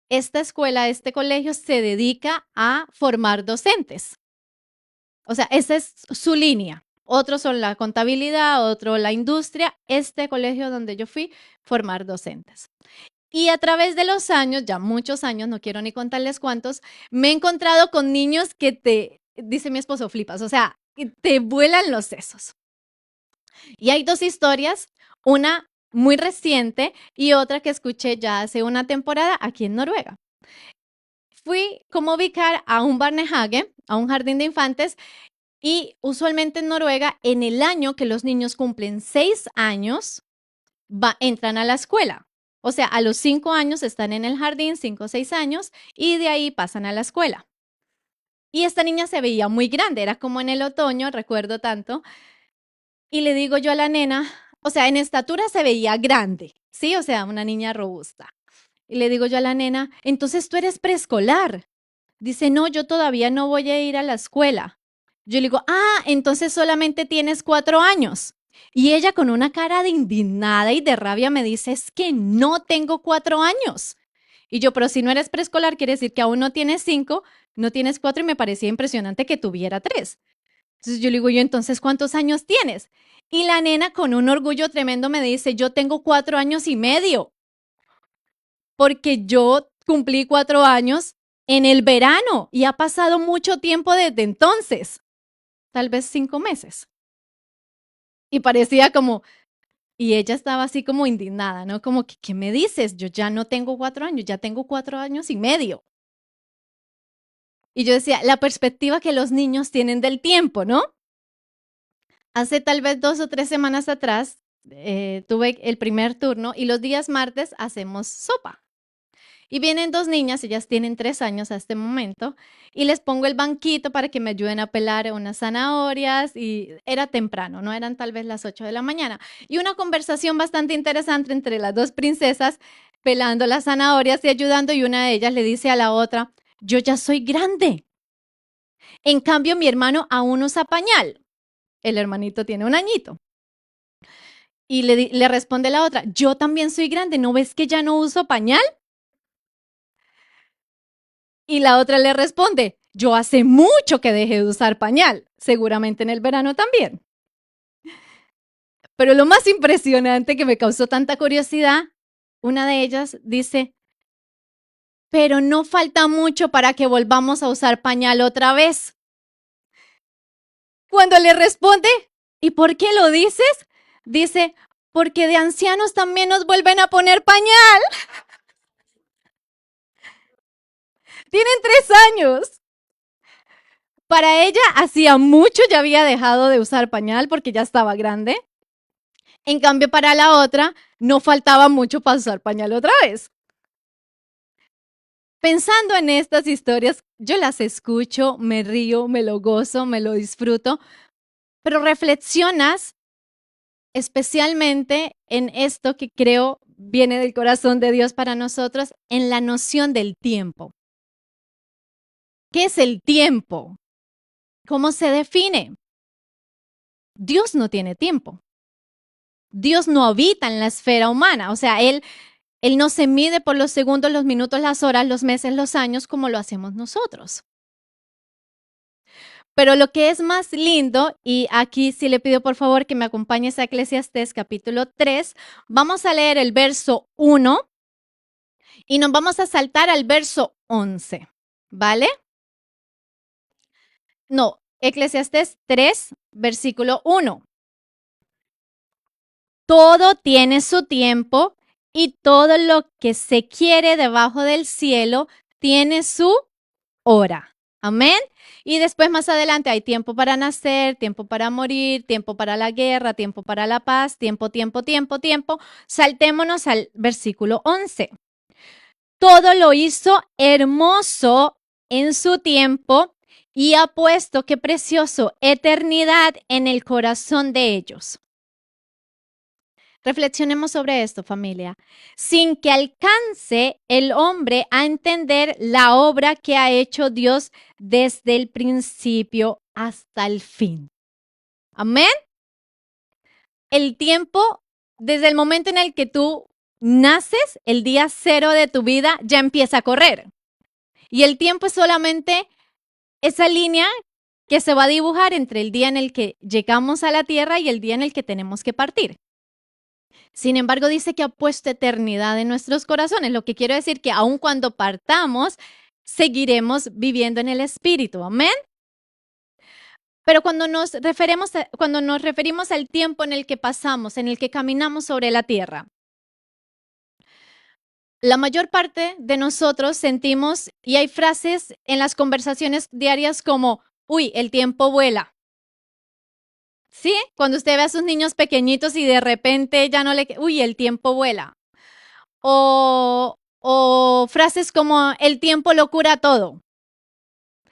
esta escuela, este colegio se dedica a formar docentes. O sea, esa es su línea. Otros son la contabilidad, otro la industria. Este colegio donde yo fui, formar docentes. Y a través de los años, ya muchos años, no quiero ni contarles cuántos, me he encontrado con niños que dice mi esposo, flipas, o sea, que te vuelan los sesos. Y hay dos historias, una muy reciente y otra que escuché ya hace una temporada aquí en Noruega. Fui como vicar a un barnehage, a un jardín de infantes, y usualmente en Noruega, en el año que los niños cumplen 6 años, entran a la escuela. O sea, a los 5 años están en el jardín, 5 o 6 años, y de ahí pasan a la escuela. Y esta niña se veía muy grande, era como en el otoño, recuerdo tanto. Y le digo yo a la nena, o sea, en estatura se veía grande, ¿sí? O sea, una niña robusta. Y le digo yo a la nena, entonces tú eres preescolar. Dice, no, yo todavía no voy a ir a la escuela. Yo le digo, entonces solamente tienes 4 años. Y ella con una cara de indignada y de rabia me dice, es que no tengo 4 años. Y yo, pero si no eres preescolar, quiere decir que aún no tienes 5, no tienes 4 y me parecía impresionante que tuviera 3. Entonces yo le digo, yo, entonces, ¿cuántos años tienes? Y la nena con un orgullo tremendo me dice, yo tengo 4 años y medio, porque yo cumplí 4 años en el verano y ha pasado mucho tiempo desde entonces, tal vez 5 meses. Y parecía como, y ella estaba así como indignada, ¿no? Como que, ¿qué me dices? Yo ya no tengo 4 años, ya tengo 4 años y medio. Y yo decía, la perspectiva que los niños tienen del tiempo, ¿no? Hace tal vez 2 o 3 semanas atrás tuve el primer turno y los días martes hacemos sopa. Y vienen 2 niñas, ellas tienen 3 años a este momento, y les pongo el banquito para que me ayuden a pelar unas zanahorias, y era temprano, no eran tal vez las 8 de la mañana. Y una conversación bastante interesante entre las 2 princesas, pelando las zanahorias y ayudando, y una de ellas le dice a la otra, yo ya soy grande. En cambio, mi hermano aún usa pañal. El hermanito tiene 1 añito. Y le responde la otra, yo también soy grande, ¿no ves que ya no uso pañal? Y la otra le responde, yo hace mucho que dejé de usar pañal, seguramente en el verano también. Pero lo más impresionante que me causó tanta curiosidad, una de ellas dice, pero no falta mucho para que volvamos a usar pañal otra vez. Cuando le responde, ¿y por qué lo dices? Dice, porque de ancianos también nos vuelven a poner pañal. Tienen 3 años. Para ella hacía mucho ya había dejado de usar pañal porque ya estaba grande. En cambio, para la otra, no faltaba mucho para usar pañal otra vez. Pensando en estas historias, yo las escucho, me río, me lo gozo, me lo disfruto, pero reflexionas especialmente en esto que creo viene del corazón de Dios para nosotros, en la noción del tiempo. ¿Qué es el tiempo? ¿Cómo se define? Dios no tiene tiempo. Dios no habita en la esfera humana, o sea, Él no se mide por los segundos, los minutos, las horas, los meses, los años, como lo hacemos nosotros. Pero lo que es más lindo, y aquí sí le pido por favor que me acompañes a Eclesiastés capítulo 3, vamos a leer el verso 1 y nos vamos a saltar al verso 11, ¿vale? No, Eclesiastés 3, versículo 1. Todo tiene su tiempo y todo lo que se quiere debajo del cielo tiene su hora. Amén. Y después más adelante hay tiempo para nacer, tiempo para morir, tiempo para la guerra, tiempo para la paz, tiempo, tiempo, tiempo, tiempo. Saltémonos al versículo 11. Todo lo hizo hermoso en su tiempo y ha puesto, qué precioso, eternidad en el corazón de ellos. Reflexionemos sobre esto, familia. Sin que alcance el hombre a entender la obra que ha hecho Dios desde el principio hasta el fin. Amén. El tiempo, desde el momento en el que tú naces, el día cero de tu vida ya empieza a correr. Y el tiempo es solamente esa línea que se va a dibujar entre el día en el que llegamos a la tierra y el día en el que tenemos que partir. Sin embargo, dice que ha puesto eternidad en nuestros corazones, lo que quiere decir que aun cuando partamos, seguiremos viviendo en el Espíritu. Amén. Pero cuando nos referimos al tiempo en el que pasamos, en el que caminamos sobre la tierra, la mayor parte de nosotros sentimos, y hay frases en las conversaciones diarias como, uy, el tiempo vuela. ¿Sí? Cuando usted ve a sus niños pequeñitos y de repente ya no le, uy, el tiempo vuela. O frases como, el tiempo lo cura todo.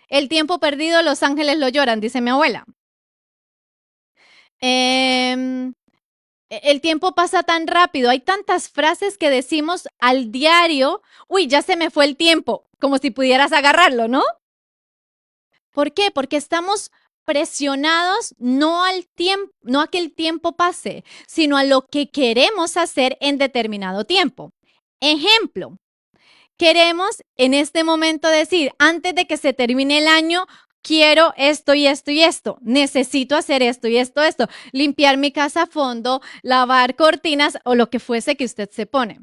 El tiempo perdido, los ángeles lo lloran, dice mi abuela. El tiempo pasa tan rápido, hay tantas frases que decimos al diario, uy, ya se me fue el tiempo, como si pudieras agarrarlo, ¿no? ¿Por qué? Porque estamos presionados no al tiempo, no a que el tiempo pase, sino a lo que queremos hacer en determinado tiempo. Ejemplo, queremos en este momento decir, antes de que se termine el año, quiero esto y esto y esto, necesito hacer esto y esto, limpiar mi casa a fondo, lavar cortinas o lo que fuese que usted se pone.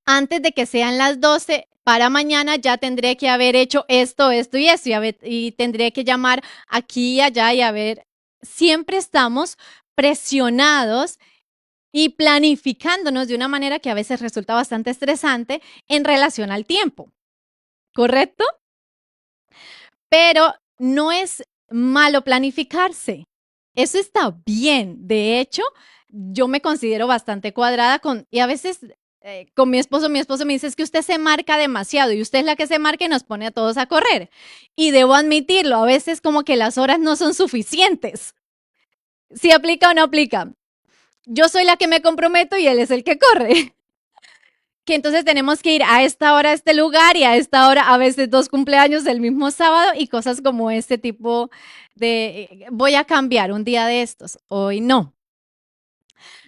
Antes de que sean las 12, para mañana ya tendré que haber hecho esto, esto y esto, y tendré que llamar aquí y allá y a ver, siempre estamos presionados y planificándonos de una manera que a veces resulta bastante estresante en relación al tiempo, ¿correcto? Pero no es malo planificarse. Eso está bien. De hecho, yo me considero bastante cuadrada y a veces con mi esposo me dice es que usted se marca demasiado y usted es la que se marca y nos pone a todos a correr. Y debo admitirlo, a veces como que las horas no son suficientes. ¿Si aplica o no aplica? Yo soy la que me comprometo y él es el que corre. Que entonces tenemos que ir a esta hora a este lugar y a esta hora a veces 2 cumpleaños del mismo sábado y cosas como este tipo de voy a cambiar un día de estos, hoy no.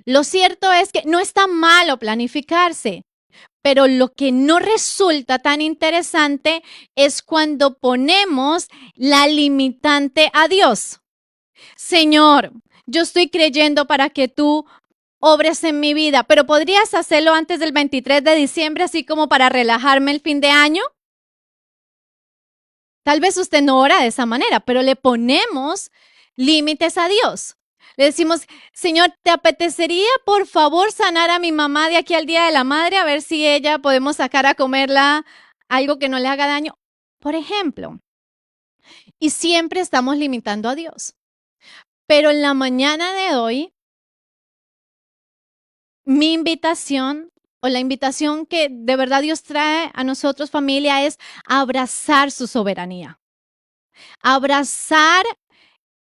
Lo cierto es que no está malo planificarse, pero lo que no resulta tan interesante es cuando ponemos la limitante a Dios. Señor, yo estoy creyendo para que tú obres en mi vida, pero ¿podrías hacerlo antes del 23 de diciembre, así como para relajarme el fin de año? Tal vez usted no ora de esa manera, pero le ponemos límites a Dios. Le decimos, Señor, ¿te apetecería por favor sanar a mi mamá de aquí al Día de la Madre? A ver si ella podemos sacar a comerla algo que no le haga daño, por ejemplo. Y siempre estamos limitando a Dios. Pero en la mañana de hoy, mi invitación o la invitación que de verdad Dios trae a nosotros, familia, es abrazar su soberanía. Abrazar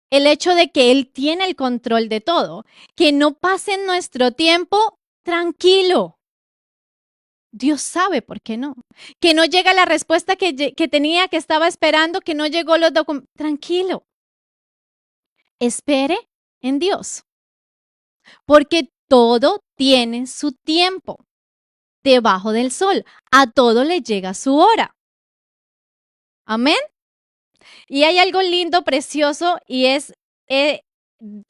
el hecho de que Él tiene el control de todo, que no pase nuestro tiempo tranquilo. Dios sabe por qué no. Que no llega la respuesta que tenía, que estaba esperando, que no llegó los documentos. Tranquilo. Espere en Dios. Porque todo tiene su tiempo. Debajo del sol, a todo le llega su hora. Amén. Y hay algo lindo, precioso, y es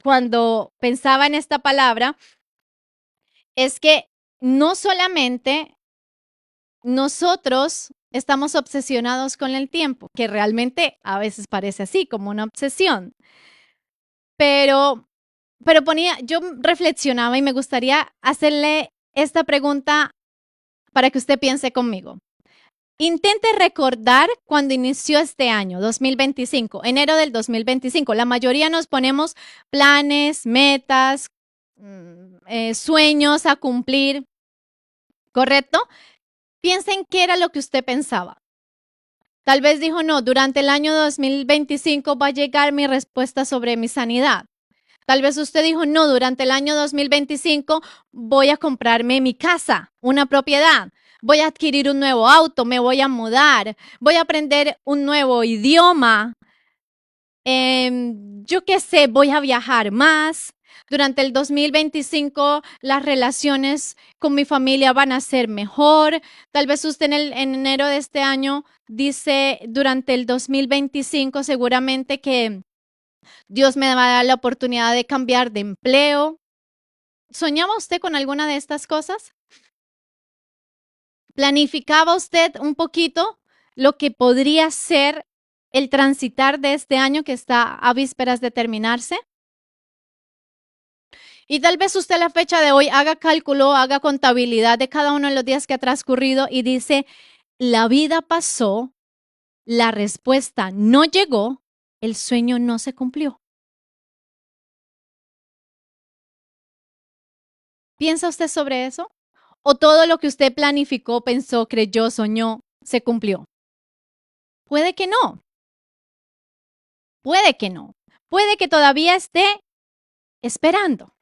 cuando pensaba en esta palabra, es que no solamente nosotros estamos obsesionados con el tiempo, que realmente a veces parece así, como una obsesión, pero yo reflexionaba y me gustaría hacerle esta pregunta para que usted piense conmigo. Intente recordar cuando inició este año, 2025, enero del 2025. La mayoría nos ponemos planes, metas, sueños a cumplir, ¿correcto? Piensen qué era lo que usted pensaba. Tal vez dijo, no, durante el año 2025 va a llegar mi respuesta sobre mi sanidad. Tal vez usted dijo, no, durante el año 2025 voy a comprarme mi casa, una propiedad. Voy a adquirir un nuevo auto, me voy a mudar, voy a aprender un nuevo idioma. Yo qué sé, voy a viajar más. Durante el 2025 las relaciones con mi familia van a ser mejor. Tal vez usted en enero de este año dice, durante el 2025 seguramente que Dios me va a dar la oportunidad de cambiar de empleo. ¿Soñaba usted con alguna de estas cosas? ¿Planificaba usted un poquito lo que podría ser el transitar de este año que está a vísperas de terminarse? Y tal vez usted a la fecha de hoy haga cálculo, haga contabilidad de cada uno de los días que ha transcurrido y dice, la vida pasó, la respuesta no llegó, el sueño no se cumplió. ¿Piensa usted sobre eso? ¿O todo lo que usted planificó, pensó, creyó, soñó, se cumplió? Puede que no, puede que no, puede que todavía esté esperando.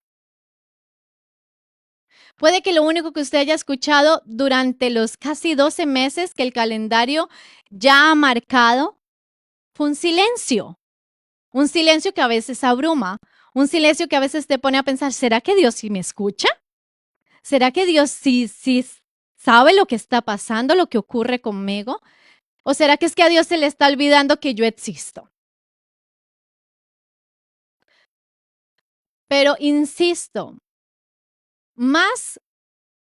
Puede que lo único que usted haya escuchado durante los casi 12 meses que el calendario ya ha marcado fue un silencio que a veces abruma, un silencio que a veces te pone a pensar, ¿será que Dios sí me escucha? ¿Será que Dios sí sabe lo que está pasando, lo que ocurre conmigo? ¿O será que es que a Dios se le está olvidando que yo existo? Pero insisto, más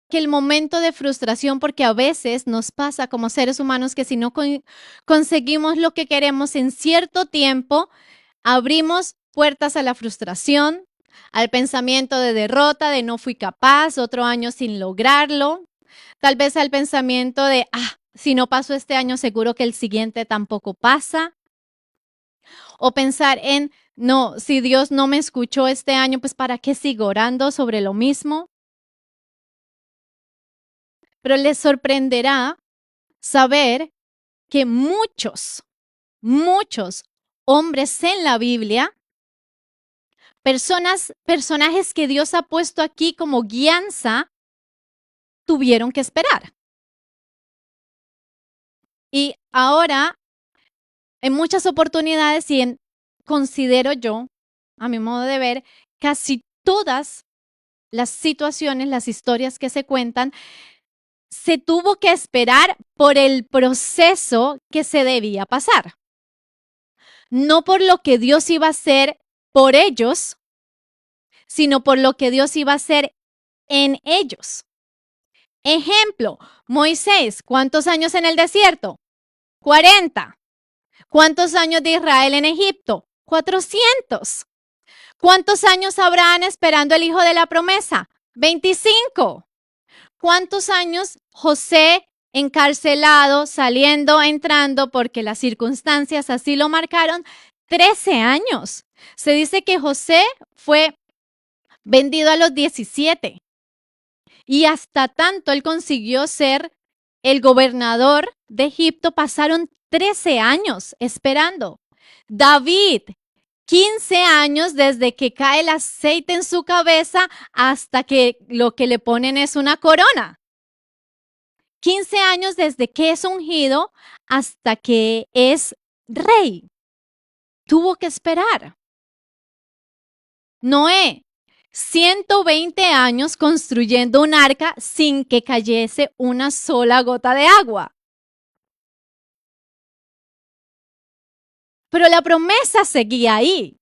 que el momento de frustración, porque a veces nos pasa como seres humanos que si no conseguimos lo que queremos en cierto tiempo, abrimos puertas a la frustración, al pensamiento de derrota, de no fui capaz, otro año sin lograrlo, tal vez al pensamiento de, si no pasó este año, seguro que el siguiente tampoco pasa, o pensar en, no, si Dios no me escuchó este año, pues ¿para qué sigo orando sobre lo mismo? Pero les sorprenderá saber que muchos hombres en la Biblia, personajes que Dios ha puesto aquí como guianza, tuvieron que esperar. Y ahora, en muchas oportunidades, considero yo, a mi modo de ver, casi todas las situaciones, las historias que se cuentan, se tuvo que esperar por el proceso que se debía pasar. No por lo que Dios iba a hacer por ellos, sino por lo que Dios iba a hacer en ellos. Ejemplo, Moisés, ¿cuántos años en el desierto? 40. ¿Cuántos años de Israel en Egipto? 400. ¿Cuántos años Abraham esperando el hijo de la promesa? 25. ¿Cuántos años José encarcelado, saliendo, entrando, porque las circunstancias así lo marcaron? 13 años. Se dice que José fue vendido a los 17 y hasta tanto él consiguió ser el gobernador de Egipto, pasaron 13 años esperando. David, 15 años desde que cae el aceite en su cabeza hasta que lo que le ponen es una corona. 15 años desde que es ungido hasta que es rey. Tuvo que esperar. Noé, 120 años construyendo un arca sin que cayese una sola gota de agua. Pero la promesa seguía ahí.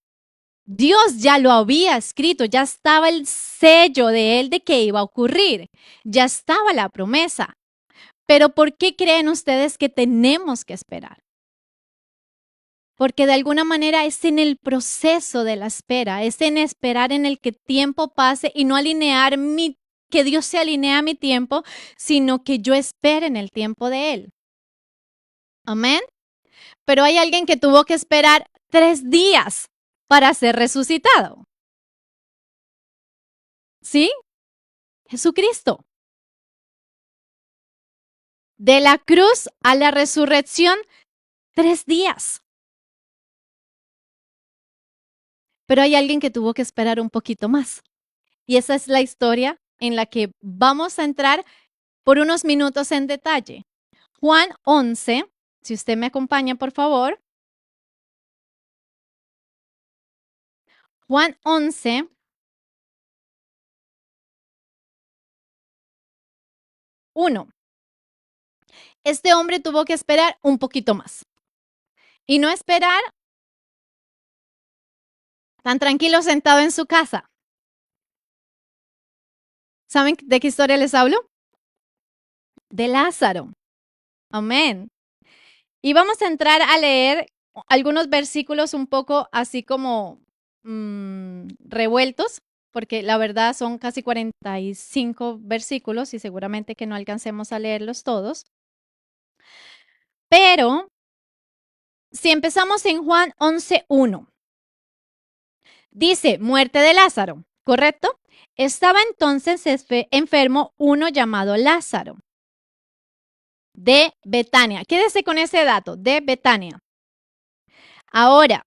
Dios ya lo había escrito, ya estaba el sello de él de que iba a ocurrir, ya estaba la promesa. Pero ¿por qué creen ustedes que tenemos que esperar? Porque de alguna manera es en el proceso de la espera, es en esperar en el que tiempo pase y no alinear que Dios se alinee a mi tiempo, sino que yo espere en el tiempo de Él. Amén. Pero hay alguien que tuvo que esperar 3 días para ser resucitado. ¿Sí? Jesucristo. De la cruz a la resurrección, 3 días. Pero hay alguien que tuvo que esperar un poquito más. Y esa es la historia en la que vamos a entrar por unos minutos en detalle. Juan 11, si usted me acompaña, por favor. Juan 11, Uno, este hombre tuvo que esperar un poquito más. Y no esperar tan tranquilo sentado en su casa. ¿Saben de qué historia les hablo? De Lázaro. Amén. Y vamos a entrar a leer algunos versículos un poco así como revueltos, porque la verdad son casi 45 versículos y seguramente que no alcancemos a leerlos todos. Pero si empezamos en Juan 11:1, dice, muerte de Lázaro, ¿correcto? Estaba entonces enfermo uno llamado Lázaro, de Betania. Quédese con ese dato, de Betania. Ahora,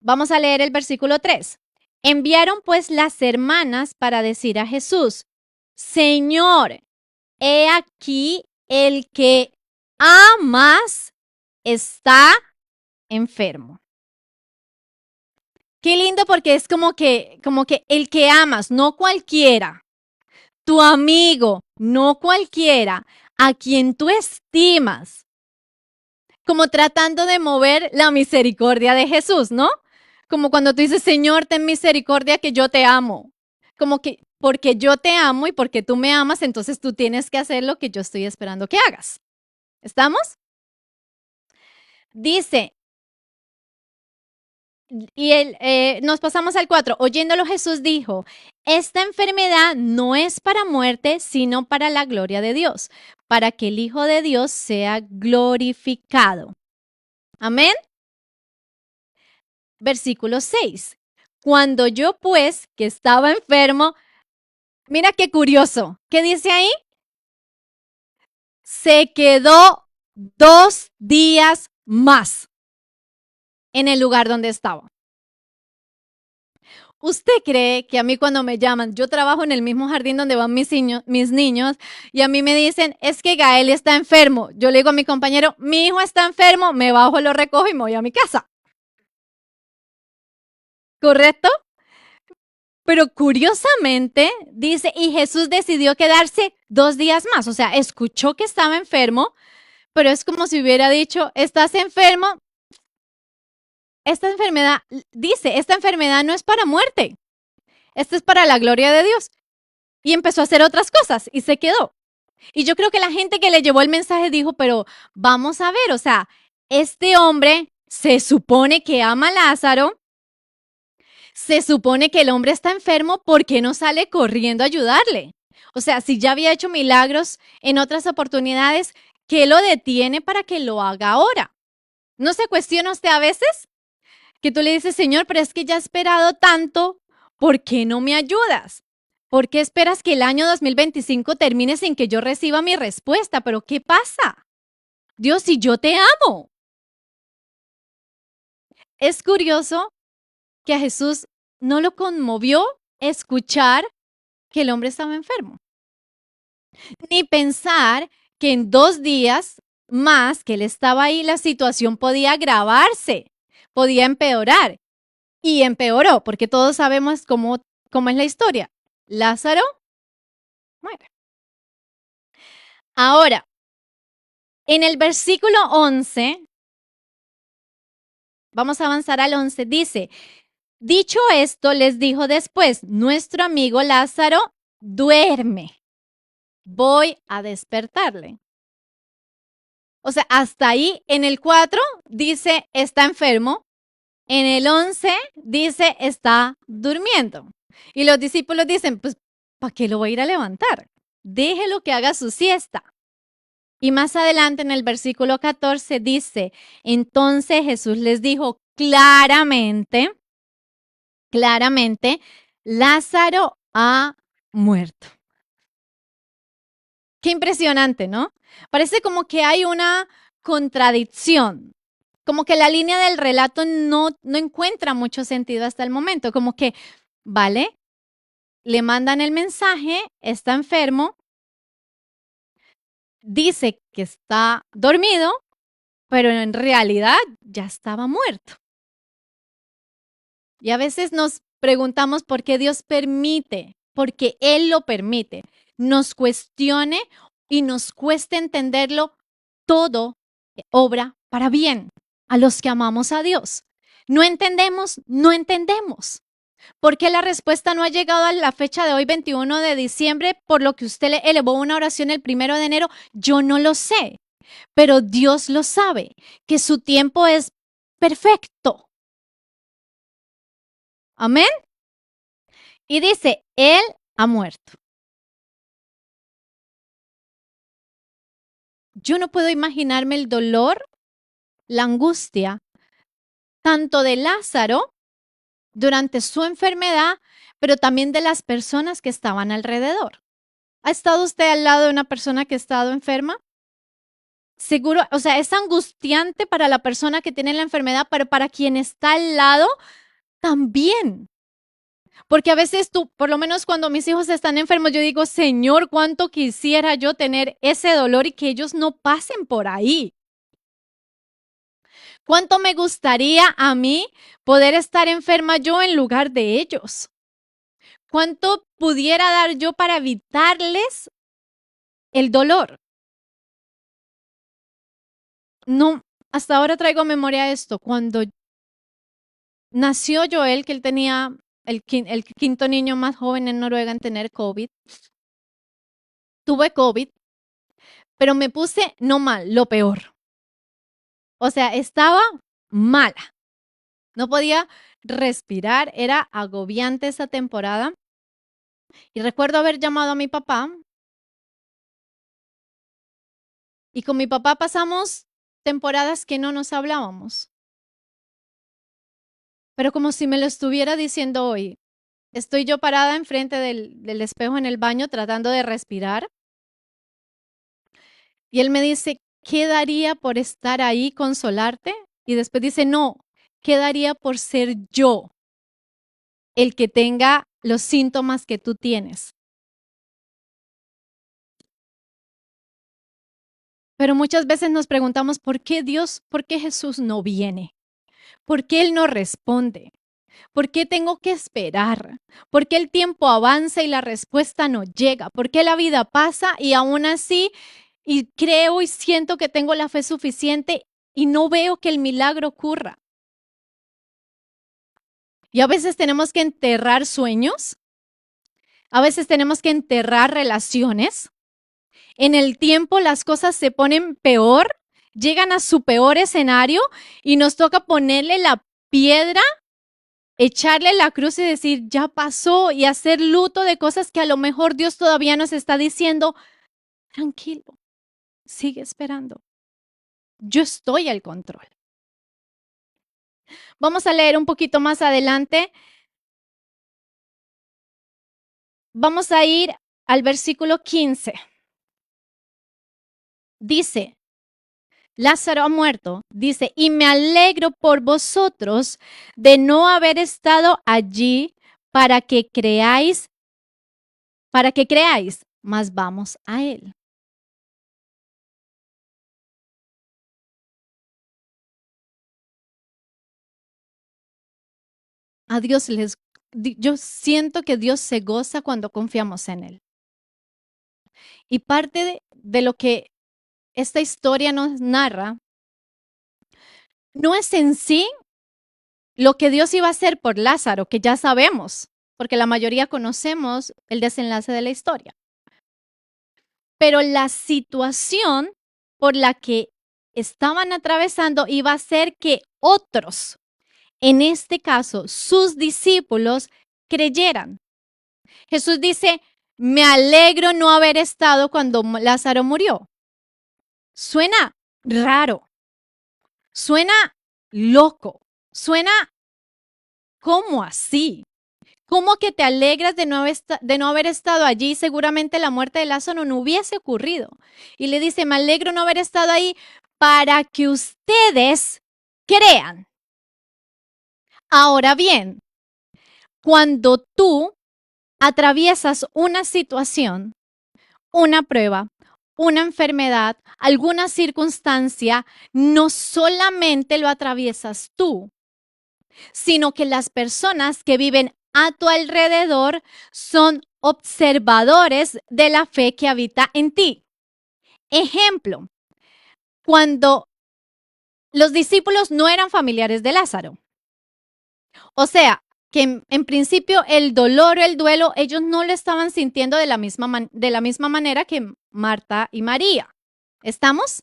vamos a leer el versículo 3. Enviaron pues las hermanas para decir a Jesús, Señor, he aquí el que amas está enfermo. Qué lindo porque es como que el que amas, no cualquiera, tu amigo, no cualquiera, a quien tú estimas, como tratando de mover la misericordia de Jesús, ¿no? Como cuando tú dices, Señor, ten misericordia que yo te amo. Como que porque yo te amo y porque tú me amas, entonces tú tienes que hacer lo que yo estoy esperando que hagas. ¿Estamos? Dice, y nos pasamos al 4. Oyéndolo Jesús dijo, esta enfermedad no es para muerte, sino para la gloria de Dios, para que el Hijo de Dios sea glorificado. Amén. Versículo 6. Cuando yo pues, que estaba enfermo, mira qué curioso, ¿qué dice ahí? Se quedó 2 días más en el lugar donde estaba. ¿Usted cree que a mí cuando me llaman, yo trabajo en el mismo jardín donde van mis niños y a mí me dicen, es que Gael está enfermo? Yo le digo a mi compañero, mi hijo está enfermo, me bajo, lo recojo y me voy a mi casa. ¿Correcto? Pero curiosamente dice, y Jesús decidió quedarse 2 días más. O sea, escuchó que estaba enfermo, pero es como si hubiera dicho, ¿estás enfermo? Esta enfermedad, dice, esta enfermedad no es para muerte. Esta es para la gloria de Dios. Y empezó a hacer otras cosas y se quedó. Y yo creo que la gente que le llevó el mensaje dijo, pero vamos a ver, o sea, este hombre se supone que ama a Lázaro, se supone que el hombre está enfermo, ¿por qué no sale corriendo a ayudarle? O sea, si ya había hecho milagros en otras oportunidades, ¿qué lo detiene para que lo haga ahora? ¿No se cuestiona usted a veces? Que tú le dices, Señor, pero es que ya he esperado tanto, ¿por qué no me ayudas? ¿Por qué esperas que el año 2025 termine sin que yo reciba mi respuesta? ¿Pero qué pasa? Dios, si yo te amo. Es curioso que a Jesús no lo conmovió escuchar que el hombre estaba enfermo, ni pensar que en 2 días más que él estaba ahí, la situación podía agravarse, podía empeorar. Y empeoró, porque todos sabemos cómo es la historia. Lázaro muere. Ahora, en el versículo 11, vamos a avanzar al 11, dice, dicho esto, les dijo después, nuestro amigo Lázaro duerme. Voy a despertarle. O sea, hasta ahí en el 4 dice está enfermo, en el 11 dice está durmiendo. Y los discípulos dicen, pues, ¿para qué lo voy a ir a levantar? Déjelo que haga su siesta. Y más adelante en el versículo 14 dice, entonces Jesús les dijo claramente, Lázaro ha muerto. Qué impresionante, ¿no? Parece como que hay una contradicción, como que la línea del relato no encuentra mucho sentido hasta el momento, como que, vale, le mandan el mensaje, está enfermo, dice que está dormido, pero en realidad ya estaba muerto. Y a veces nos preguntamos por qué Dios permite, porque Él lo permite. nos cuestione y nos cueste entenderlo, todo obra para bien a los que amamos a Dios. No entendemos, no entendemos. ¿Por qué la respuesta no ha llegado a la fecha de hoy, 21 de diciembre, por lo que usted le elevó una oración el 1 de enero? Yo no lo sé, pero Dios lo sabe, que su tiempo es perfecto. Amén. Y dice, Él ha muerto. Yo no puedo imaginarme el dolor, la angustia, tanto de Lázaro durante su enfermedad, pero también de las personas que estaban alrededor. ¿Ha estado usted al lado de una persona que ha estado enferma? Seguro, o sea, es angustiante para la persona que tiene la enfermedad, pero para quien está al lado también. Porque a veces tú, por lo menos cuando mis hijos están enfermos, yo digo, Señor, cuánto quisiera yo tener ese dolor y que ellos no pasen por ahí. Cuánto me gustaría a mí poder estar enferma yo en lugar de ellos. Cuánto pudiera dar yo para evitarles el dolor. No, hasta ahora traigo a memoria esto. Cuando nació Joel, que él tenía el quinto niño más joven en Noruega en tener COVID. Tuve COVID, pero me puse no mal, lo peor. O sea, estaba mala. No podía respirar, era agobiante esa temporada. Y recuerdo haber llamado a mi papá. Y con mi papá pasamos temporadas que no nos hablábamos. Pero como si me lo estuviera diciendo hoy. Estoy yo parada enfrente del espejo en el baño tratando de respirar. Y él me dice, ¿qué daría por estar ahí, consolarte? Y después dice, no, ¿qué daría por ser yo el que tenga los síntomas que tú tienes? Pero muchas veces nos preguntamos, ¿por qué Dios, por qué Jesús no viene? ¿Por qué Él no responde? ¿Por qué tengo que esperar? ¿Por qué el tiempo avanza y la respuesta no llega? ¿Por qué la vida pasa y aún así, y creo y siento que tengo la fe suficiente y no veo que el milagro ocurra? Y a veces tenemos que enterrar sueños, a veces tenemos que enterrar relaciones. En el tiempo las cosas se ponen peor, llegan a su peor escenario y nos toca ponerle la piedra, echarle la cruz y decir, ya pasó, y hacer luto de cosas que a lo mejor Dios todavía nos está diciendo, tranquilo, sigue esperando. Yo estoy al control. Vamos a leer un poquito más adelante. Vamos a ir al versículo 15. Dice, Lázaro ha muerto, dice, y me alegro por vosotros de no haber estado allí para que creáis, mas vamos a él. A Dios yo siento que Dios se goza cuando confiamos en él. Y parte de lo que esta historia nos narra no es en sí lo que Dios iba a hacer por Lázaro, que ya sabemos, porque la mayoría conocemos el desenlace de la historia. Pero la situación por la que estaban atravesando iba a ser que otros, en este caso sus discípulos, creyeran. Jesús dice, me alegro no haber estado cuando Lázaro murió. Suena raro, suena loco, suena como así. ¿Cómo que te alegras de no haber estado allí? Seguramente la muerte de Lázaro no hubiese ocurrido. Y le dice, me alegro no haber estado ahí para que ustedes crean. Ahora bien, cuando tú atraviesas una situación, una prueba, una enfermedad, alguna circunstancia, no solamente lo atraviesas tú, sino que las personas que viven a tu alrededor son observadores de la fe que habita en ti. Ejemplo, cuando los discípulos no eran familiares de Lázaro. O sea, que en principio el dolor o el duelo, ellos no lo estaban sintiendo de la misma manera que Marta y María. ¿Estamos?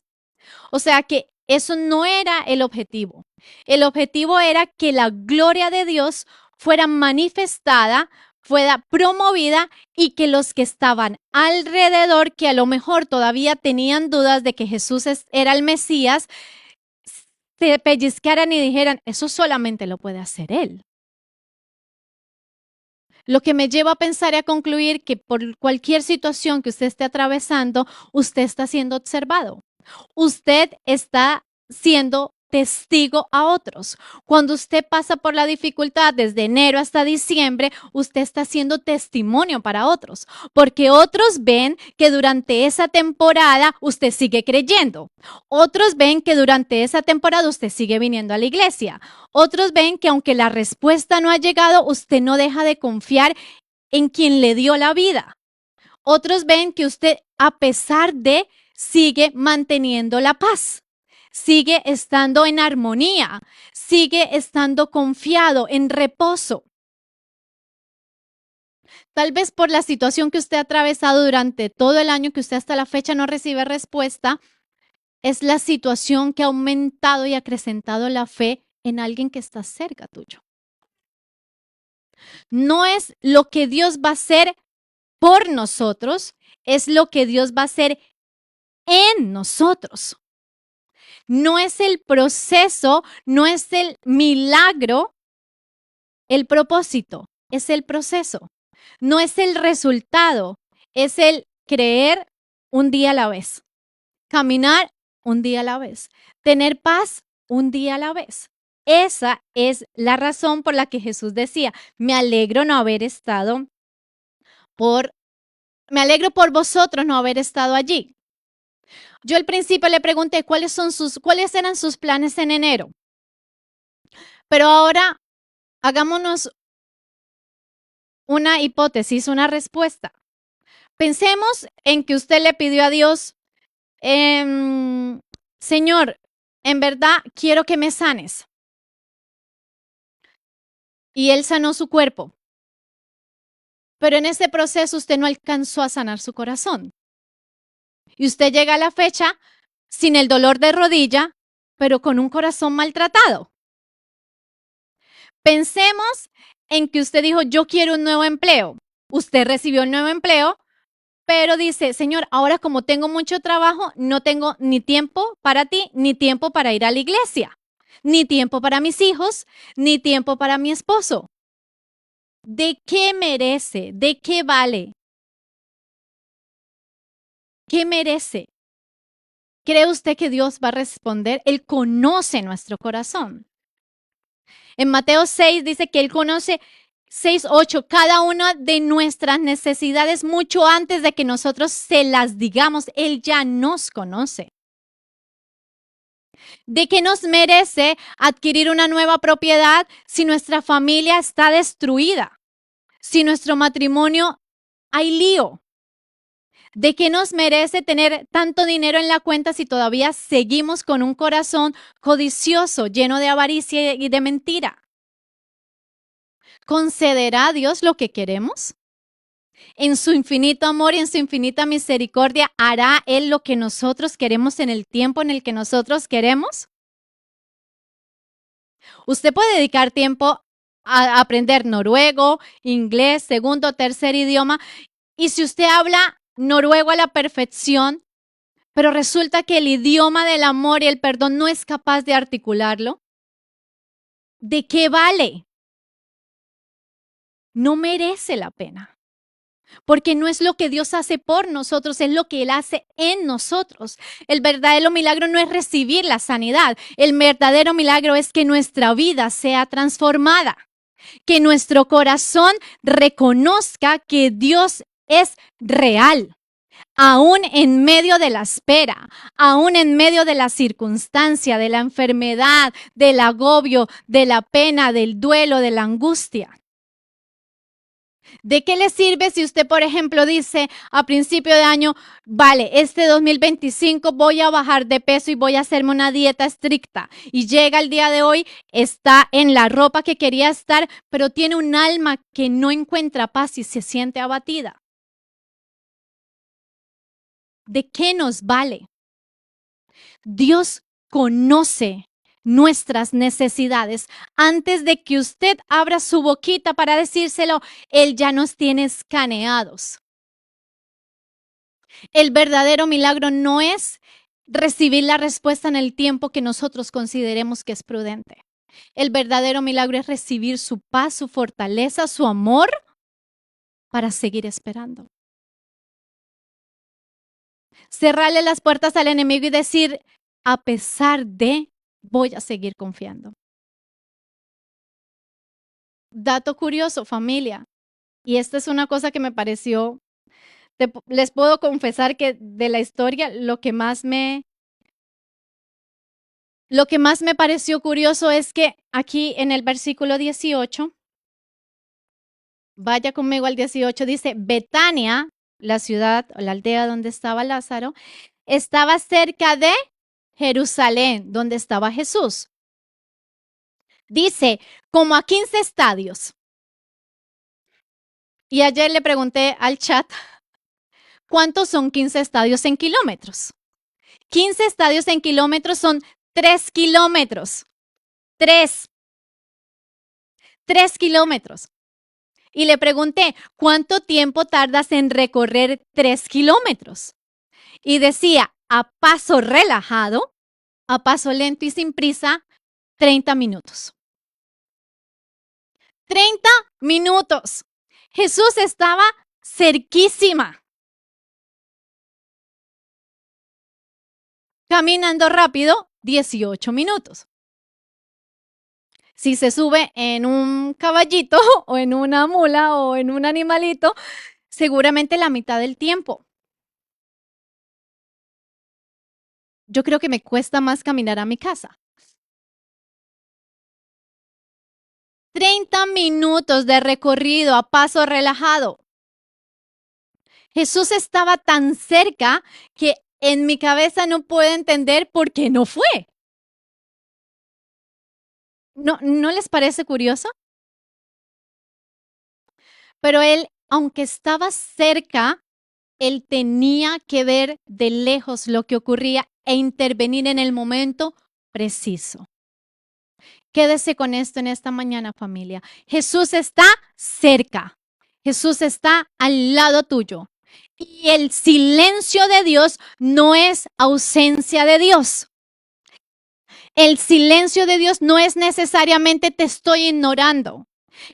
O sea que eso no era el objetivo. El objetivo era que la gloria de Dios fuera manifestada, fuera promovida y que los que estaban alrededor, que a lo mejor todavía tenían dudas de que Jesús era el Mesías, se pellizcaran y dijeran, eso solamente lo puede hacer Él. Lo que me lleva a pensar y a concluir que por cualquier situación que usted esté atravesando, usted está siendo observado. Usted está siendo testigo a otros. Cuando usted pasa por la dificultad desde enero hasta diciembre, usted está siendo testimonio para otros, porque otros ven que durante esa temporada usted sigue creyendo. Otros ven que durante esa temporada usted sigue viniendo a la iglesia. Otros ven que aunque la respuesta no ha llegado, usted no deja de confiar en quien le dio la vida. Otros ven que usted, a pesar de, sigue manteniendo la paz, sigue estando en armonía, sigue estando confiado, en reposo. Tal vez por la situación que usted ha atravesado durante todo el año, que usted hasta la fecha no recibe respuesta, es la situación que ha aumentado y acrecentado la fe en alguien que está cerca tuyo. No es lo que Dios va a hacer por nosotros, es lo que Dios va a hacer en nosotros. No es el proceso, no es el milagro, el propósito, es el proceso. No es el resultado, es el creer un día a la vez, caminar un día a la vez, tener paz un día a la vez. Esa es la razón por la que Jesús decía, me alegro por vosotros no haber estado allí. Yo al principio le pregunté cuáles eran sus planes en enero. Pero ahora hagámonos una hipótesis, una respuesta. Pensemos en que usted le pidió a Dios, Señor, en verdad quiero que me sanes. Y Él sanó su cuerpo. Pero en ese proceso usted no alcanzó a sanar su corazón. Y usted llega a la fecha sin el dolor de rodilla, pero con un corazón maltratado. Pensemos en que usted dijo, yo quiero un nuevo empleo. Usted recibió un nuevo empleo, pero dice, Señor, ahora como tengo mucho trabajo, no tengo ni tiempo para ti, ni tiempo para ir a la iglesia, ni tiempo para mis hijos, ni tiempo para mi esposo. ¿De qué merece? ¿De qué vale? ¿Qué merece? ¿Cree usted que Dios va a responder? Él conoce nuestro corazón. En Mateo 6 dice que Él conoce 6:8, cada una de nuestras necesidades mucho antes de que nosotros se las digamos. Él ya nos conoce. ¿De qué nos merece adquirir una nueva propiedad si nuestra familia está destruida? Si nuestro matrimonio hay lío. ¿De qué nos merece tener tanto dinero en la cuenta si todavía seguimos con un corazón codicioso, lleno de avaricia y de mentira? ¿Concederá a Dios lo que queremos? En su infinito amor y en su infinita misericordia, ¿hará Él lo que nosotros queremos en el tiempo en el que nosotros queremos? Usted puede dedicar tiempo a aprender noruego, inglés, segundo o tercer idioma, y si usted habla noruego a la perfección, pero resulta que el idioma del amor y el perdón no es capaz de articularlo, ¿de qué vale? No merece la pena. Porque no es lo que Dios hace por nosotros, es lo que Él hace en nosotros. El verdadero milagro no es recibir la sanidad. El verdadero milagro es que nuestra vida sea transformada. Que nuestro corazón reconozca que Dios es real. Aún en medio de la espera, aún en medio de la circunstancia, de la enfermedad, del agobio, de la pena, del duelo, de la angustia. ¿De qué le sirve si usted, por ejemplo, dice a principio de año, vale, este 2025 voy a bajar de peso y voy a hacerme una dieta estricta? Y llega el día de hoy, está en la ropa que quería estar, pero tiene un alma que no encuentra paz y se siente abatida. ¿De qué nos vale? Dios conoce nuestras necesidades. Antes de que usted abra su boquita para decírselo, Él ya nos tiene escaneados. El verdadero milagro no es recibir la respuesta en el tiempo que nosotros consideremos que es prudente. El verdadero milagro es recibir su paz, su fortaleza, su amor para seguir esperando. Cerrarle las puertas al enemigo y decir, a pesar de, voy a seguir confiando. Dato curioso, familia, y esta es una cosa que me pareció, les puedo confesar que de la historia lo que más me pareció curioso es que aquí en el versículo 18, vaya conmigo al 18, dice, Betania, la ciudad o la aldea donde estaba Lázaro, estaba cerca de Jerusalén, donde estaba Jesús. Dice, como a 15 estadios. Y ayer le pregunté al chat, ¿cuántos son 15 estadios en kilómetros? 15 estadios en kilómetros son 3 kilómetros. 3 kilómetros. Y le pregunté, ¿cuánto tiempo tardas en recorrer 3 kilómetros? Y decía, a paso relajado, a paso lento y sin prisa, 30 minutos. 30 minutos. Jesús estaba cerquísima. Caminando rápido, 18 minutos. Si se sube en un caballito o en una mula o en un animalito, seguramente la mitad del tiempo. Yo creo que me cuesta más caminar a mi casa. 30 minutos de recorrido a paso relajado. Jesús estaba tan cerca que en mi cabeza no puedo entender por qué no fue. ¿No les parece curioso? Pero él, aunque estaba cerca, él tenía que ver de lejos lo que ocurría e intervenir en el momento preciso. Quédese con esto en esta mañana, familia. Jesús está cerca. Jesús está al lado tuyo. Y el silencio de Dios no es ausencia de Dios. El silencio de Dios no es necesariamente te estoy ignorando.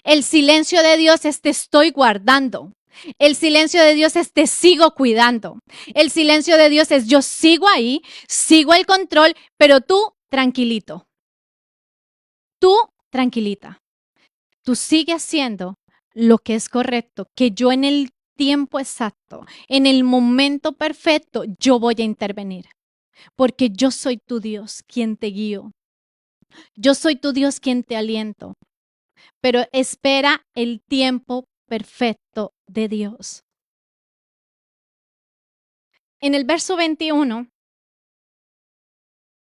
El silencio de Dios es te estoy guardando. El silencio de Dios es te sigo cuidando. El silencio de Dios es yo sigo ahí, sigo el control, pero tú tranquilito. Tú tranquilita. Tú sigues haciendo lo que es correcto, que yo en el tiempo exacto, en el momento perfecto, yo voy a intervenir. Porque yo soy tu Dios quien te guío. Yo soy tu Dios quien te aliento. Pero espera el tiempo perfecto de Dios. En el verso 21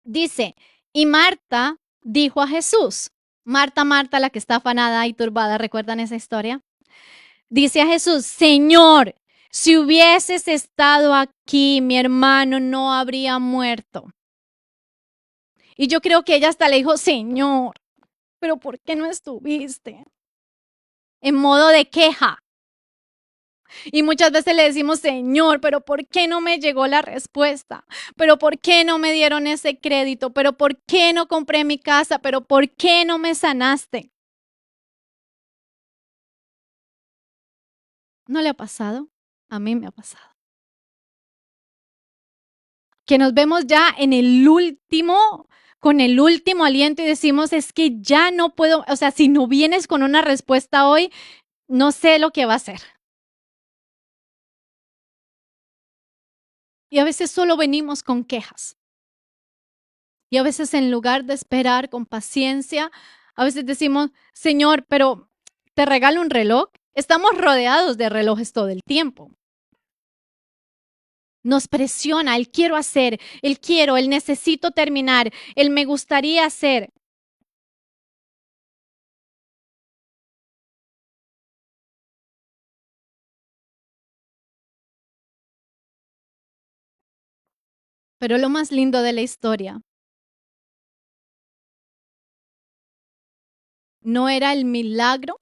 dice, y Marta dijo a Jesús, Marta, Marta, la que está afanada y turbada, ¿recuerdan esa historia? Dice a Jesús, Señor, si hubieses estado aquí, mi hermano no habría muerto. Y yo creo que ella hasta le dijo, Señor, pero ¿por qué no estuviste? En modo de queja. Y muchas veces le decimos, Señor, pero ¿por qué no me llegó la respuesta? ¿Pero por qué no me dieron ese crédito? ¿Pero por qué no compré mi casa? ¿Pero por qué no me sanaste? ¿No le ha pasado? A mí me ha pasado. Que nos vemos ya en el último, con el último aliento y decimos, es que ya no puedo, o sea, si no vienes con una respuesta hoy, no sé lo que va a hacer. Y a veces solo venimos con quejas. Y a veces en lugar de esperar con paciencia, a veces decimos, Señor, pero te regalo un reloj. Estamos rodeados de relojes todo el tiempo. Nos presiona el quiero hacer, el necesito terminar, el me gustaría hacer. Pero lo más lindo de la historia no era el milagro,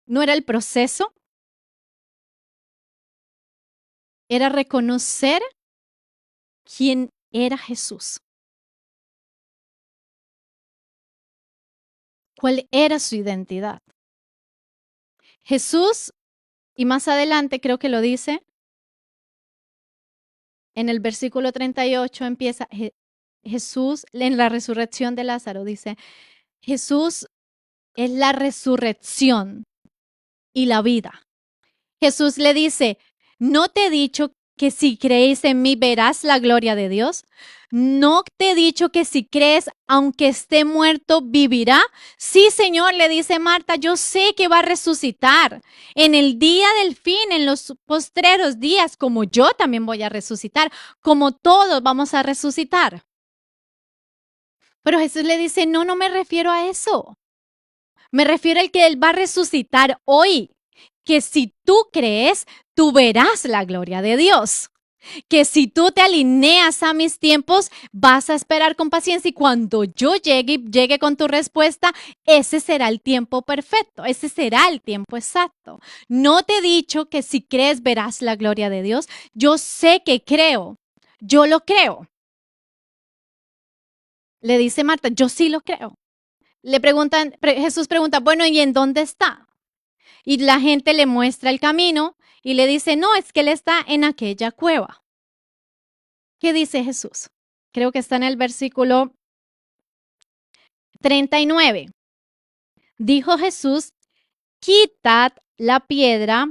no era el proceso, era reconocer quién era Jesús, cuál era su identidad. Jesús, y más adelante creo que lo dice, en el versículo 38 empieza, Jesús, en la resurrección de Lázaro, dice, Jesús es la resurrección y la vida. Jesús le dice, ¿no te he dicho que si crees en mí verás la gloria de Dios? ¿No te he dicho que si crees, aunque esté muerto, vivirá? Sí, Señor, le dice Marta, yo sé que va a resucitar. En el día del fin, en los postreros días, como yo también voy a resucitar, como todos vamos a resucitar. Pero Jesús le dice, no, no me refiero a eso. Me refiero al que Él va a resucitar hoy. Que si tú crees, tú verás la gloria de Dios. Que si tú te alineas a mis tiempos, vas a esperar con paciencia y cuando yo llegue con tu respuesta, ese será el tiempo perfecto, ese será el tiempo exacto. No te he dicho que si crees verás la gloria de Dios. Yo sé que creo, yo lo creo. Le dice Marta, yo sí lo creo. Le preguntan, Jesús pregunta, bueno, ¿y en dónde está? Y la gente le muestra el camino y le dice, no, es que él está en aquella cueva. ¿Qué dice Jesús? Creo que está en el versículo 39. Dijo Jesús, quitad la piedra.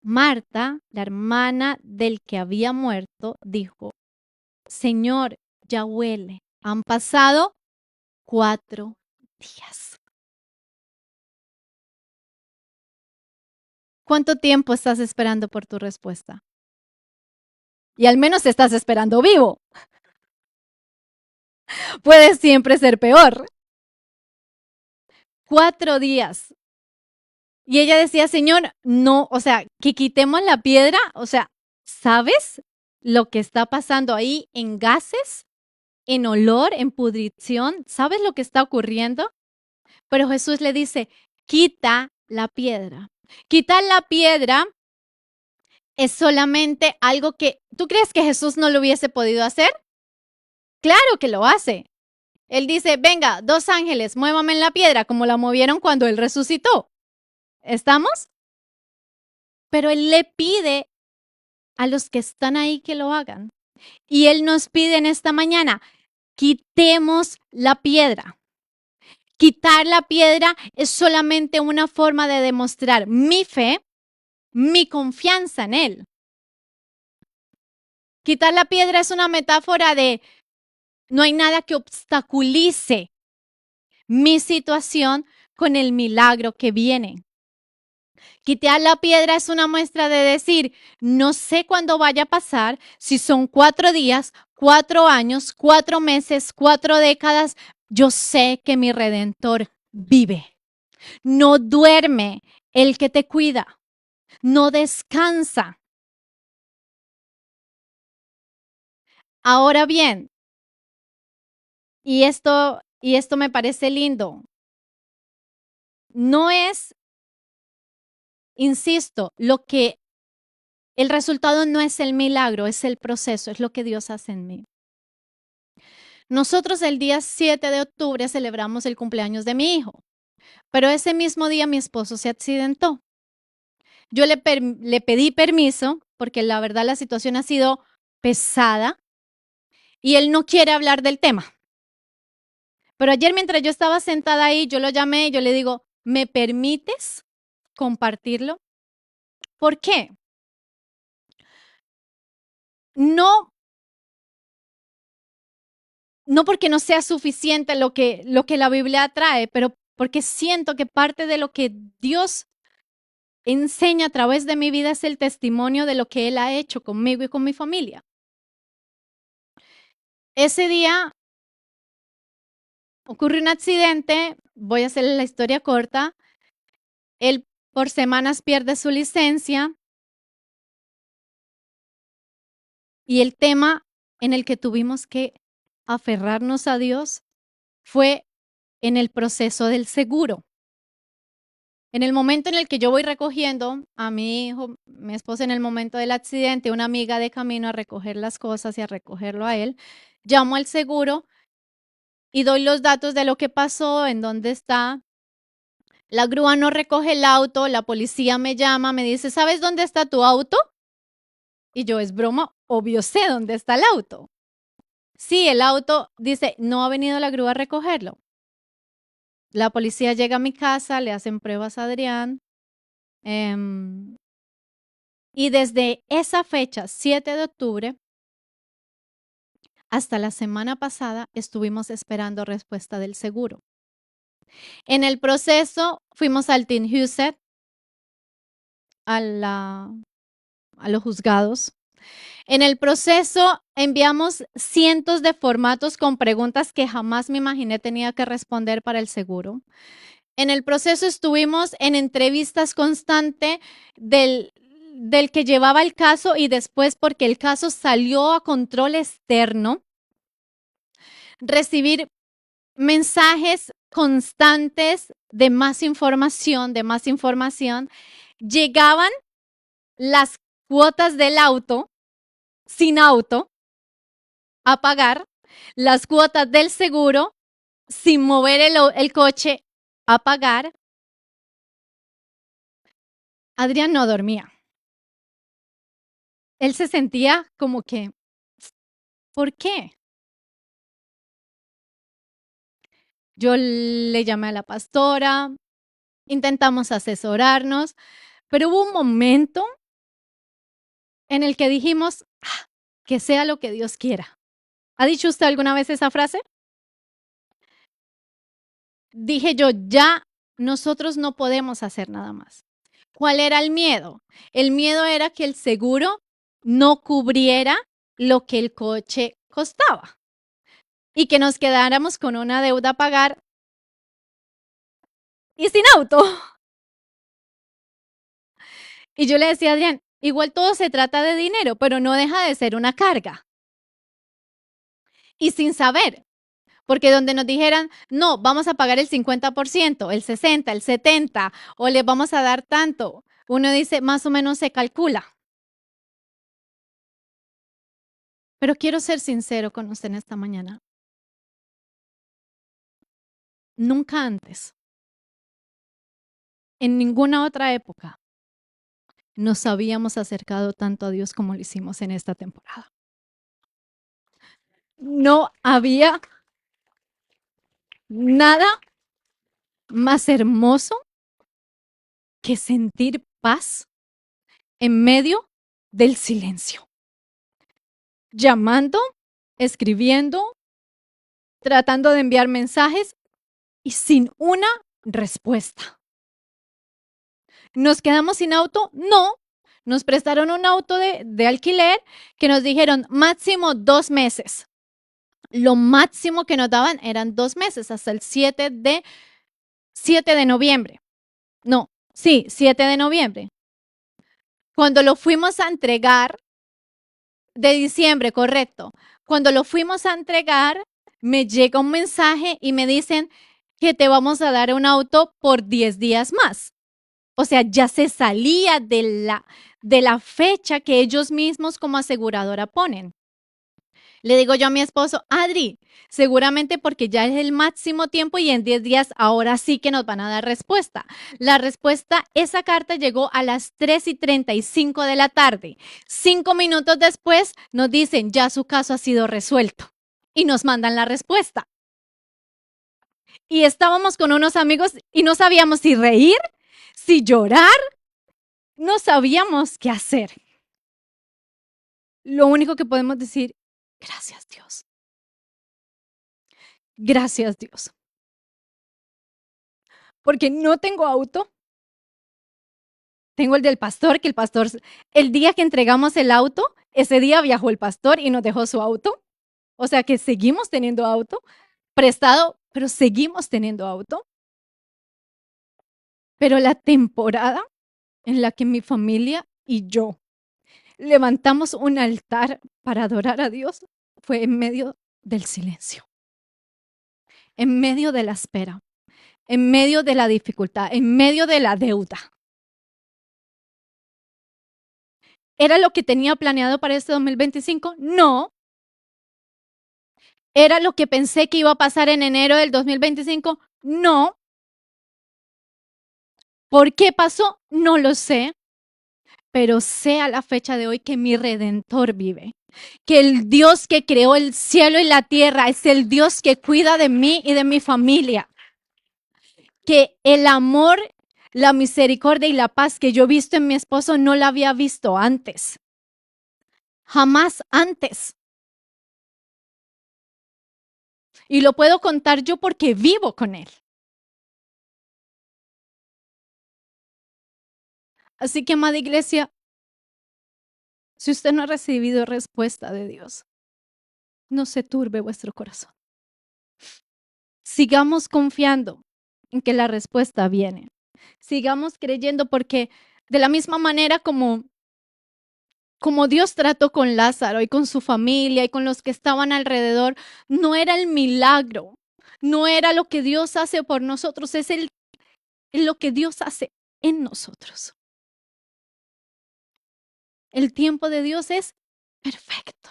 Marta, la hermana del que había muerto, dijo, Señor, ya huele. Han pasado 4 días. ¿Cuánto tiempo estás esperando por tu respuesta? Y al menos estás esperando vivo. Puede siempre ser peor. 4 días. Y ella decía, Señor, no, o sea, que quitemos la piedra, o sea, ¿sabes lo que está pasando ahí en gases, en olor, en pudrición? ¿Sabes lo que está ocurriendo? Pero Jesús le dice, quita la piedra. Quitar la piedra es solamente algo que, ¿tú crees que Jesús no lo hubiese podido hacer? Claro que lo hace. Él dice, venga, 2 ángeles, muévame en la piedra, como la movieron cuando él resucitó. ¿Estamos? Pero él le pide a los que están ahí que lo hagan. Y él nos pide en esta mañana, quitemos la piedra. Quitar la piedra es solamente una forma de demostrar mi fe, mi confianza en él. Quitar la piedra es una metáfora de no hay nada que obstaculice mi situación con el milagro que viene. Quitar la piedra es una muestra de decir, no sé cuándo vaya a pasar, si son 4 días, 4 años, 4 meses, 4 décadas, yo sé que mi Redentor vive. No duerme el que te cuida, no descansa. Ahora bien, y esto me parece lindo, no es, insisto, el resultado no es el milagro, es el proceso, es lo que Dios hace en mí. Nosotros el día 7 de octubre celebramos el cumpleaños de mi hijo, pero ese mismo día mi esposo se accidentó. Yo le pedí permiso porque la verdad la situación ha sido pesada y él no quiere hablar del tema. Pero ayer mientras yo estaba sentada ahí, yo lo llamé y yo le digo, ¿me permites compartirlo? ¿Por qué? No, no porque no sea suficiente lo que la Biblia trae, pero porque siento que parte de lo que Dios enseña a través de mi vida es el testimonio de lo que Él ha hecho conmigo y con mi familia. Ese día ocurre un accidente, voy a hacer la historia corta. Él por semanas pierde su licencia y el tema en el que tuvimos que aferrarnos a Dios fue en el proceso del seguro. En el momento en el que yo voy recogiendo a mi hijo, mi esposa en el momento del accidente, una amiga de camino a recoger las cosas y a recogerlo a él, llamo al seguro y doy los datos de lo que pasó, en dónde está. La grúa no recoge el auto, la policía me llama, me dice, ¿sabes dónde está tu auto? Y yo, es broma, obvio sé dónde está el auto. Sí, el auto dice, no ha venido la grúa a recogerlo. La policía llega a mi casa, le hacen pruebas a Adrián. Y desde esa fecha, 7 de octubre, hasta la semana pasada, estuvimos esperando respuesta del seguro. En el proceso, fuimos al Team Husset, a los juzgados. En el proceso, enviamos cientos de formatos con preguntas que jamás me imaginé tenía que responder para el seguro. En el proceso estuvimos en entrevistas constantes del que llevaba el caso y después porque el caso salió a control externo, recibir mensajes constantes de más información, de más información. Llegaban las cuotas del auto, sin auto, a pagar, las cuotas del seguro, sin mover el coche, a pagar. Adrián no dormía. Él se sentía como que, ¿por qué? Yo le llamé a la pastora, intentamos asesorarnos, pero hubo un momento en el que dijimos, que sea lo que Dios quiera. ¿Ha dicho usted alguna vez esa frase? Dije yo, ya nosotros no podemos hacer nada más. ¿Cuál era el miedo? El miedo era que el seguro no cubriera lo que el coche costaba y que nos quedáramos con una deuda a pagar y sin auto. Y yo le decía a Adrián, igual todo se trata de dinero, pero no deja de ser una carga. Y sin saber, porque donde nos dijeran, no, vamos a pagar el 50%, el 60%, el 70%, o le vamos a dar tanto, uno dice, más o menos se calcula. Pero quiero ser sincero con usted en esta mañana. Nunca antes, en ninguna otra época, nos habíamos acercado tanto a Dios como lo hicimos en esta temporada. No había nada más hermoso que sentir paz en medio del silencio. Llamando, escribiendo, tratando de enviar mensajes y sin una respuesta. ¿Nos quedamos sin auto? No. Nos prestaron un auto de alquiler que nos dijeron máximo 2 meses. Lo máximo que nos daban eran 2 meses, hasta el 7 de noviembre. No, sí, 7 de noviembre. Cuando lo fuimos a entregar, de diciembre, correcto. Cuando lo fuimos a entregar, me llega un mensaje y me dicen que te vamos a dar un auto por 10 días más. O sea, ya se salía de la fecha que ellos mismos como aseguradora ponen. Le digo yo a mi esposo, Adri, seguramente porque ya es el máximo tiempo y en 10 días ahora sí que nos van a dar respuesta. La respuesta, esa carta llegó a las 3:35 de la tarde. 5 minutos después nos dicen, ya su caso ha sido resuelto y nos mandan la respuesta. Y estábamos con unos amigos y no sabíamos si reír, si llorar, no sabíamos qué hacer. Lo único que podemos decir, gracias Dios. Gracias Dios. porque no tengo auto. Tengo el del pastor, que el día que entregamos el auto, ese día viajó el pastor y nos dejó su auto. O sea que seguimos teniendo auto prestado, pero seguimos teniendo auto. Pero la temporada en la que mi familia y yo levantamos un altar para adorar a Dios fue en medio del silencio, en medio de la espera, en medio de la dificultad, en medio de la deuda. ¿Era lo que tenía planeado para este 2025? No. ¿Era lo que pensé que iba a pasar en enero del 2025? No. ¿Por qué pasó? No lo sé. Pero sé a la fecha de hoy que mi Redentor vive, que el Dios que creó el cielo y la tierra es el Dios que cuida de mí y de mi familia, que el amor, la misericordia y la paz que yo he visto en mi esposo no la había visto antes, jamás antes. Y lo puedo contar yo porque vivo con él. Así que, amada iglesia, si usted no ha recibido respuesta de Dios, no se turbe vuestro corazón. Sigamos confiando en que la respuesta viene. Sigamos creyendo porque de la misma manera como Dios trató con Lázaro y con su familia y con los que estaban alrededor, no era el milagro, no era lo que Dios hace por nosotros, es lo que Dios hace en nosotros. El tiempo de Dios es perfecto.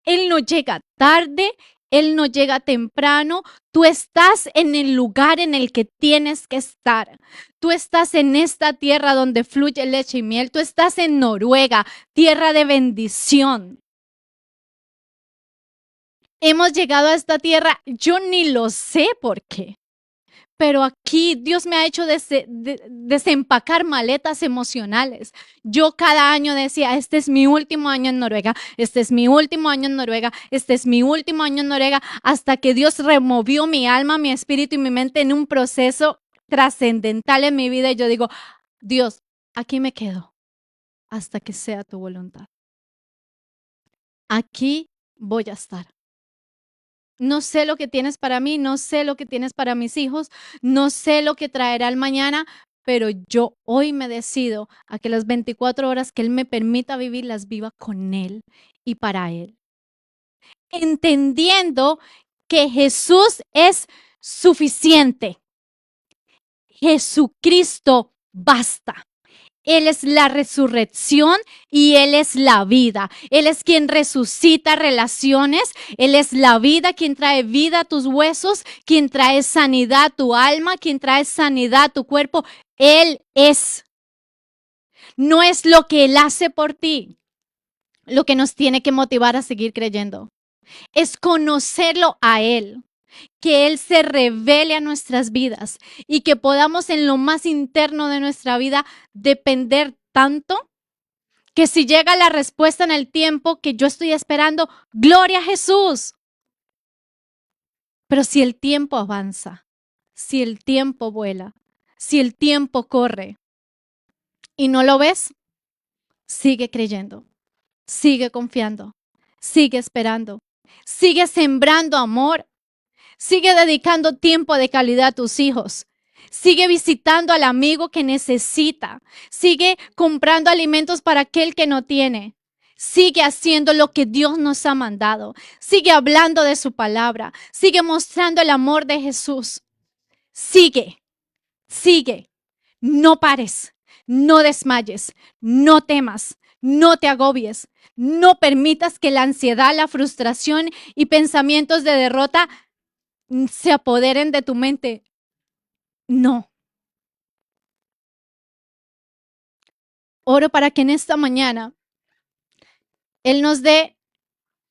Él no llega tarde, Él no llega temprano. Tú estás en el lugar en el que tienes que estar. Tú estás en esta tierra donde fluye leche y miel. Tú estás en Noruega, tierra de bendición. Hemos llegado a esta tierra, yo ni lo sé por qué. Pero aquí Dios me ha hecho desempacar maletas emocionales. Yo cada año decía, este es mi último año en Noruega, este es mi último año en Noruega, este es mi último año en Noruega, hasta que Dios removió mi alma, mi espíritu y mi mente en un proceso trascendental en mi vida. Y yo digo, Dios, aquí me quedo hasta que sea tu voluntad. Aquí voy a estar. No sé lo que tienes para mí, no sé lo que tienes para mis hijos, no sé lo que traerá el mañana, pero yo hoy me decido a que las 24 horas que Él me permita vivir, las viva con Él y para Él. Entendiendo que Jesús es suficiente. Jesucristo basta. Él es la resurrección y Él es la vida. Él es quien resucita relaciones. Él es la vida, quien trae vida a tus huesos, quien trae sanidad a tu alma, quien trae sanidad a tu cuerpo. Él es. No es lo que Él hace por ti lo que nos tiene que motivar a seguir creyendo. Es conocerlo a Él. Que Él se revele a nuestras vidas y que podamos en lo más interno de nuestra vida depender tanto que si llega la respuesta en el tiempo que yo estoy esperando, gloria a Jesús. Pero si el tiempo avanza, si el tiempo vuela, si el tiempo corre y no lo ves, sigue creyendo, sigue confiando, sigue esperando, sigue sembrando amor. Sigue dedicando tiempo de calidad a tus hijos. Sigue visitando al amigo que necesita. Sigue comprando alimentos para aquel que no tiene. Sigue haciendo lo que Dios nos ha mandado. Sigue hablando de su palabra. Sigue mostrando el amor de Jesús. Sigue, sigue. No pares. No desmayes. No temas. No te agobies. No permitas que la ansiedad, la frustración y pensamientos de derrota se apoderen de tu mente. No. Oro para que en esta mañana Él nos dé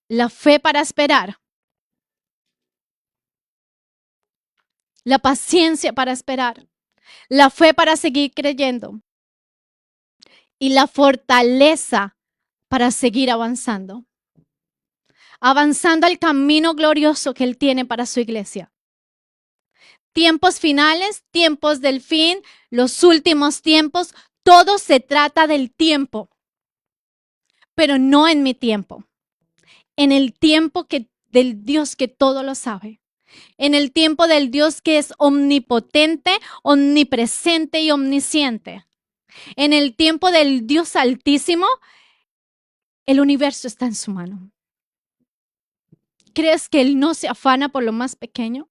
la fe para esperar, la paciencia para esperar, la fe para seguir creyendo y la fortaleza para seguir avanzando. Avanzando al camino glorioso que Él tiene para su iglesia. Tiempos finales, tiempos del fin, los últimos tiempos, todo se trata del tiempo, pero no en mi tiempo, en el tiempo del Dios que todo lo sabe, en el tiempo del Dios que es omnipotente, omnipresente y omnisciente, en el tiempo del Dios altísimo. El universo está en su mano. ¿Crees que Él no se afana por lo más pequeño?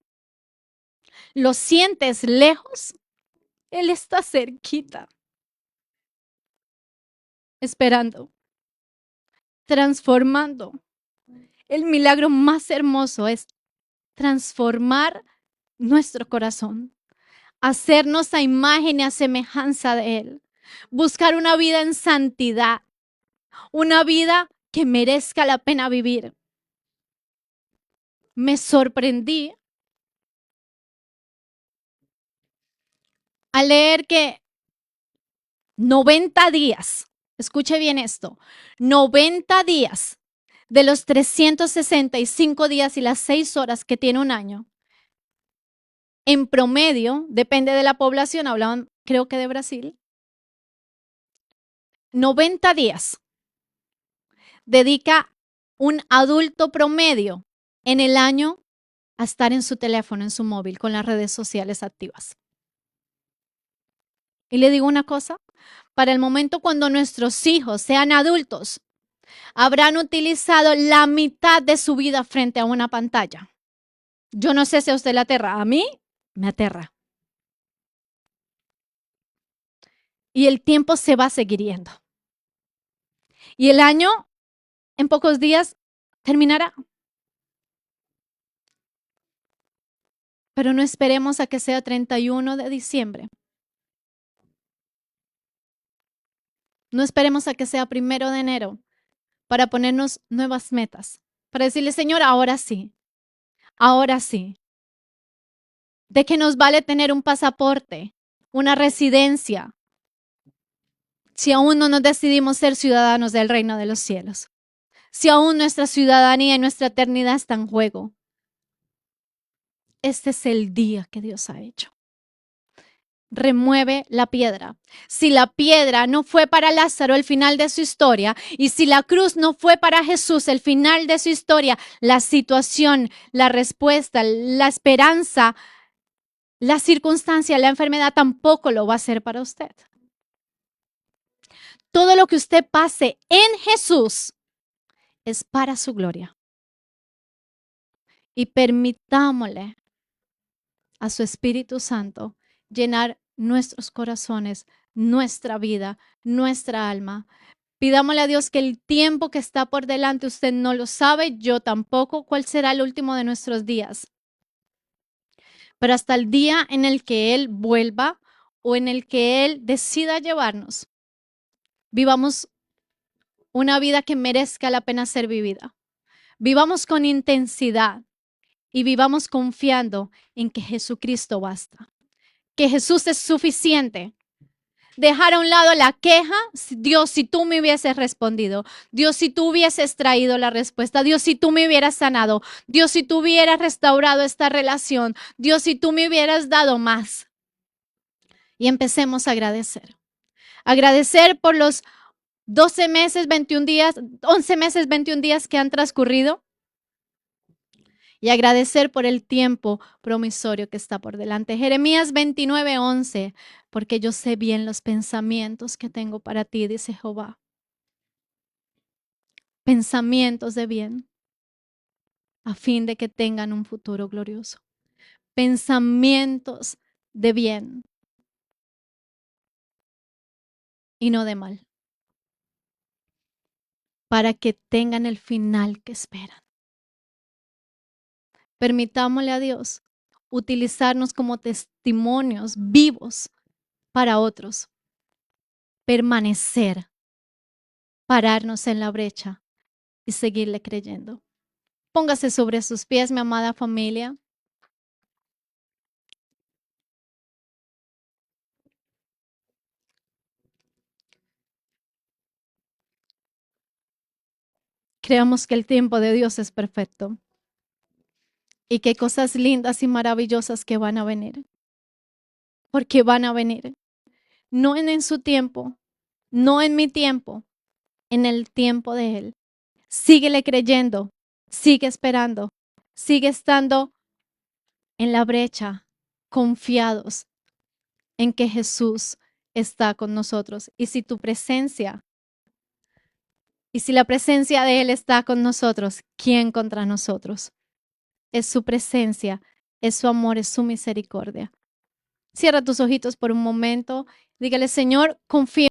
¿Lo sientes lejos? Él está cerquita, esperando, transformando. El milagro más hermoso es transformar nuestro corazón, hacernos a imagen y a semejanza de Él, buscar una vida en santidad, una vida que merezca la pena vivir. Me sorprendí al leer que 90 días, escuche bien esto, 90 días de los 365 días y las 6 horas que tiene un año, en promedio, depende de la población, hablaban creo que de Brasil, 90 días dedica un adulto promedio en el año a estar en su teléfono, en su móvil, con las redes sociales activas. Y le digo una cosa, para el momento cuando nuestros hijos sean adultos, habrán utilizado la mitad de su vida frente a una pantalla. Yo no sé si a usted le aterra, a mí me aterra. Y el tiempo se va a seguir yendo. Y el año, en pocos días, terminará. Pero no esperemos a que sea 31 de diciembre. No esperemos a que sea 1 de enero para ponernos nuevas metas. Para decirle, Señor, ahora sí, ahora sí. ¿De qué nos vale tener un pasaporte, una residencia, si aún no nos decidimos ser ciudadanos del reino de los cielos? Si aún nuestra ciudadanía y nuestra eternidad está en juego. Este es el día que Dios ha hecho. Remueve la piedra. Si la piedra no fue para Lázaro el final de su historia, y si la cruz no fue para Jesús el final de su historia, la situación, la respuesta, la esperanza, la circunstancia, la enfermedad tampoco lo va a hacer para usted. Todo lo que usted pase en Jesús es para su gloria. Y permitámosle a su Espíritu Santo llenar nuestros corazones, nuestra vida, nuestra alma. Pidámosle a Dios que el tiempo que está por delante usted no lo sabe, yo tampoco, cuál será el último de nuestros días. Pero hasta el día en el que Él vuelva o en el que Él decida llevarnos, vivamos una vida que merezca la pena ser vivida. Vivamos con intensidad y vivamos confiando en que Jesucristo basta, que Jesús es suficiente. Dejar a un lado la queja, Dios, si tú me hubieses respondido, Dios, si tú hubieses traído la respuesta, Dios, si tú me hubieras sanado, Dios, si tú hubieras restaurado esta relación, Dios, si tú me hubieras dado más. Y empecemos a agradecer. Agradecer por los 12 meses, 21 días, 11 meses, 21 días que han transcurrido. Y agradecer por el tiempo promisorio que está por delante. Jeremías 29:11, porque yo sé bien los pensamientos que tengo para ti, dice Jehová. Pensamientos de bien, a fin de que tengan un futuro glorioso. Pensamientos de bien y no de mal, para que tengan el final que esperan. Permitámosle a Dios utilizarnos como testimonios vivos para otros, permanecer, pararnos en la brecha y seguirle creyendo. Póngase sobre sus pies, mi amada familia. Creamos que el tiempo de Dios es perfecto. Y qué cosas lindas y maravillosas que van a venir. Porque van a venir. No en su tiempo, no en mi tiempo, en el tiempo de Él. Síguele creyendo, sigue esperando, sigue estando en la brecha, confiados en que Jesús está con nosotros. Y si tu presencia, y si la presencia de Él está con nosotros, ¿quién contra nosotros? Es su presencia, es su amor, es su misericordia. Cierra tus ojitos por un momento. Dígale, Señor, confío